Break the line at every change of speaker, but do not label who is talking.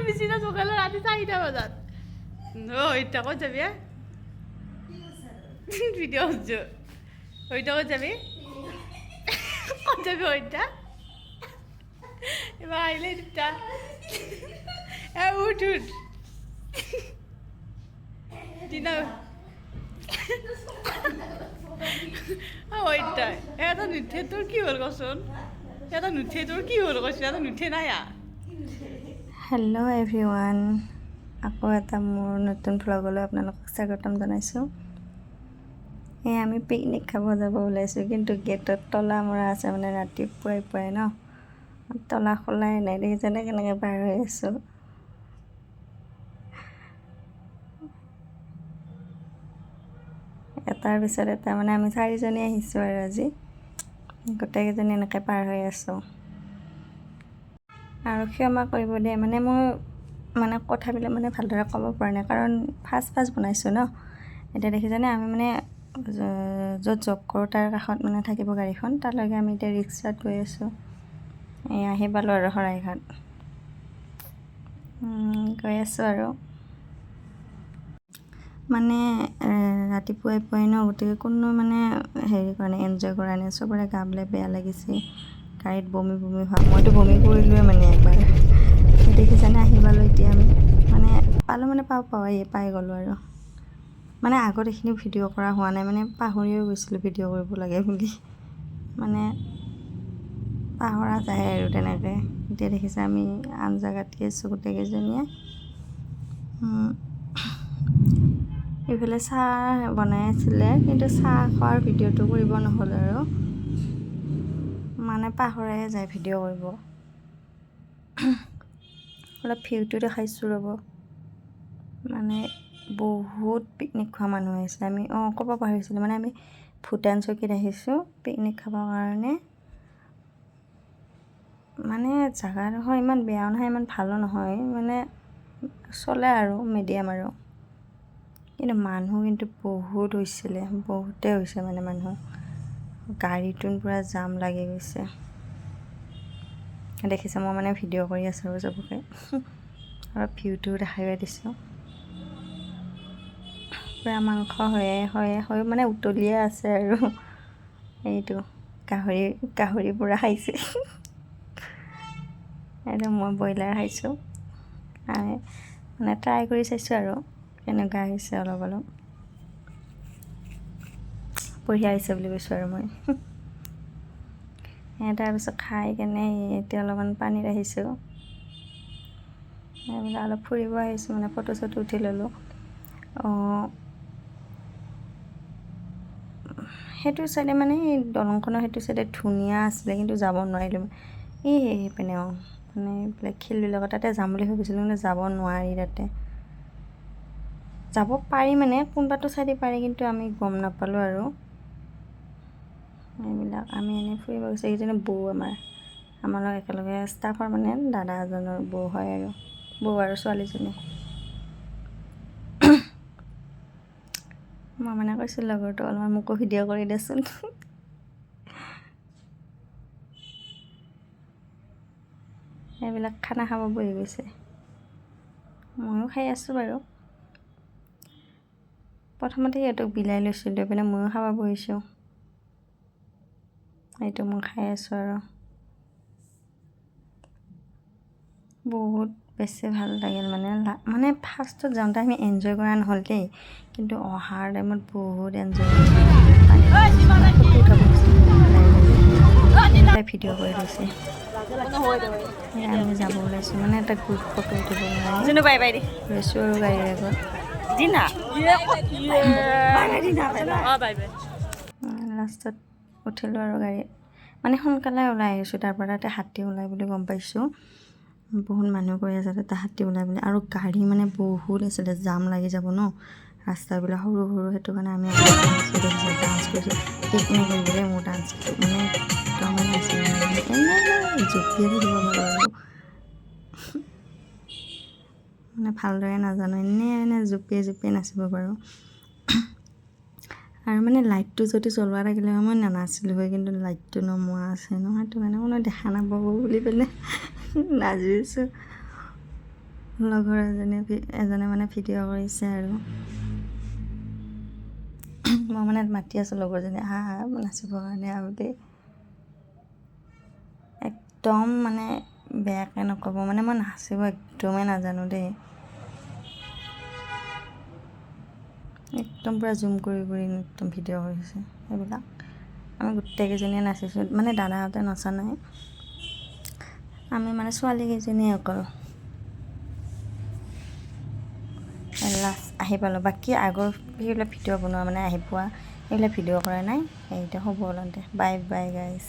বিচিনা Zocalo ৰাতি 4টা বজাত এতিয়া ক'ত যাবি ভিডিঅ' হচ্ছে ওইটা ক'ত যাবি ক'ত যাবি ওইটা এবার আইলে দুটা উঠ উঠ দিনা ওইটা এটা নুঠে তোৰ কি হ'ল কচোন এটা নুঠে তোৰ কি হ'ল কচোন এটা নুঠে নাই
হেল্ল' এভৰিৱান, আকৌ এটা মোৰ নতুন ভ্লগলৈ আপোনালোকক স্বাগতম জনাইছোঁ। আমি পিকনিক খাব যাব ওলাইছোঁ, কিন্তু গেটত তলা মৰা আছে, মানে ৰাতিপুৱাই ন তলা খোলাই নাই। দেখিছেনে কেনেকৈ পাৰ হৈ আছোঁ। এটাৰ পিছত এটা, মানে আমি 4জনী আহিছোঁ আৰু আজি গোটেইকেইজনী এনেকৈ পাৰ হৈ আছোঁ। আৰু ক্ষমা কৰিব দিয়ে, মানে মই কথাবিলাক ভালদৰে ক'ব পৰা নাই, কাৰণ ফাৰ্ষ্ট বনাইছোঁ ন। এতিয়া দেখিছেনে আমি য'ত জব কৰোঁ তাৰ কাষত থাকিব গাড়ীখন, তালৈকে আমি এতিয়া ৰিক্সাত গৈ আছোঁ। আহি পালোঁ আৰু শৰাইঘাট গৈ আছোঁ আৰু ৰাতিপুৱাই ন, গতিকে কোনো হেৰি কৰা নাই, এনজয় কৰা নাই। চবৰে গা বোলে বেয়া লাগিছে, গাড়ীত বমি ভাব। মইতো বমি কৰিলোৱে একবাৰ। দেখিছেনে আহি পালোঁ এতিয়া আমি পালোঁ পাই গ'লোঁ আৰু আগত এইখিনি ভিডিঅ' কৰা হোৱা নাই, পাহৰিও গৈছিলোঁ ভিডিঅ' কৰিব লাগে বুলি, পাহৰা যায় আৰু তেনেকৈ। এতিয়া দেখিছে আমি আঞ্জা কাটি আছোঁ গোটেইকেইজনীয়ে। এইফালে চাহ বনাই আছিলে, কিন্তু চাহ খোৱাৰ ভিডিঅ'টো কৰিব নহ'ল আৰু পাহৰাই যায় ভিডিঅ' কৰিব। অলপ ভিউটো দেখাইছোঁ ৰ'ব। বহুত পিকনিক খোৱা মানুহ আহিছে। আমি ক'ব পাহৰিছিলোঁ, আমি ভূটান চকীত আহিছোঁ পিকনিক খাবৰ কাৰণে। জাগা নহয়, ইমান বেয়াও নহয়, ইমান ভালো নহয়, চলে আৰু মিডিয়াম আৰু। কিন্তু মানুহ বহুত হৈছিলে, বহুতেই হৈছে মানুহ। গাড়ীটোত পূৰা জাম লাগি গৈছে। দেখিছে মই ভিডিঅ' কৰি আছোঁ আৰু চবকে অলপ ভিউটো দেখাই দিছোঁ। পূৰা মাংস হৈ উতলিয়ে আছে আৰু এইটো গাহৰি পূৰা খাইছে। আৰু মই ব্ৰইলাৰ খাইছোঁ। ট্ৰাই কৰি চাইছোঁ আৰু কেনেকুৱা হৈছে। অলপ বঢ়িয়া হৈছে বুলি কৈছোঁ আৰু মই। তাৰপিছত খাই কেনে এতিয়া অলপমান পানীত আহিছোঁ। এইবিলাক অলপ ফুৰিব আহিছোঁ, ফটো চটো উঠি ল'লোঁ। সেইটো চাইডে দলংখনৰ সেইটো চাইডে ধুনীয়া আছিলে, কিন্তু যাব নোৱাৰিলোঁ। সেইপিনে এইবিলাক শিলবিলাকৰ তাতে যাম বুলি ভাবিছিলোঁ, কিন্তু যাব নোৱাৰি। তাতে যাব পাৰি, কোনোবাটো চাইডে পাৰি, কিন্তু আমি গম নাপালোঁ আৰু এইবিলাক। আমি এনেই ফুৰিব গৈছোঁ। এইজনী বৌ আমাৰ লগত একেলগে ষ্টাফৰ দাদা এজনৰ বৌ হয় আৰু বৌ আৰু ছোৱালীজনী। মই কৈছোঁ লগৰটো অলপমান মোকো ভিডিঅ' কৰি দেচোন। এইবিলাক খানা খাব বহি গৈছে, ময়ো খাই আছোঁ বাৰু। প্ৰথমতে সিহঁতক বিলাই লৈছোঁ, লৈ পিনে ময়ো খাব বহিছোঁ। এইটো মই খাই আছোঁ আৰু বহুত বেছি ভাল লাগিল। ফাৰ্ষ্টত যাওঁতে আমি এনজয় কৰা নহ'ল দেই, কিন্তু অহাৰ টাইমত বহুত এনজয় কৰিছোঁ। ভিডিঅ' কৰি লৈছে। আমি যাব ওলাইছোঁ, এটা গ্ৰুপ ফটো উঠিব লৈছোঁ আৰু গাড়ীৰ আগত। লাষ্টত উঠিলোঁ আৰু গাড়ীত। সোনকালে ওলাই আহিছোঁ তাৰ পৰা। তাতে হাতী ওলাই বুলি গম পাইছোঁ। বহুত মানুহ কৈ আছে তাতে হাতী ওলাই বুলি, আৰু গাড়ী বহুত আছিলে, জাম লাগি যাব ন ৰাস্তাবিলাক সৰু। সেইটো কাৰণে আমি ডান্স কৰিছোঁ। পিকনিক কৰিবলৈ মোৰ ডান্সটো জঁপিয়াই থাকিব পাৰোঁ আৰু ভালদৰে নাজানো, এনেই জঁপিয়াই নাচিব পাৰোঁ। আৰু লাইটটো যদি জ্বলোৱা থাকিলে মই নানাচিলোঁ হয়, কিন্তু লাইটটো নমোৱা আছে ন, সেইটো কাৰণে কোনো দেখা নাপাব বুলি পেলাই নাচিছোঁ। লগৰ এজনে মানে ভিডিঅ' কৰিছে আৰু মই মানে মাতি আছোঁ লগৰজনী আহা নাচিবৰ কাৰণে আৰু দেই একদম মানে বেয়াকৈ নক'ব মানে মই নাচিব একদমেই নাজানো দেই একদম পূৰা জুম কৰি একদম ভিডিঅ' কৰিছে সেইবিলাক আমি গোটেইকেইজনীয়ে নাচিছোঁ মানে দাদাহঁতে নচা নাই আমি মানে ছোৱালীকেইজনীয়ে অকল লাষ্ট আহি পালোঁ বাকী আগৰ সেইবিলাক ভিডিঅ' বনোৱা মানে আহি পোৱা সেইবিলাক ভিডিঅ' কৰা নাই সেইকেইটা হ'ব ওলাওঁতে বাই বাই গাইজ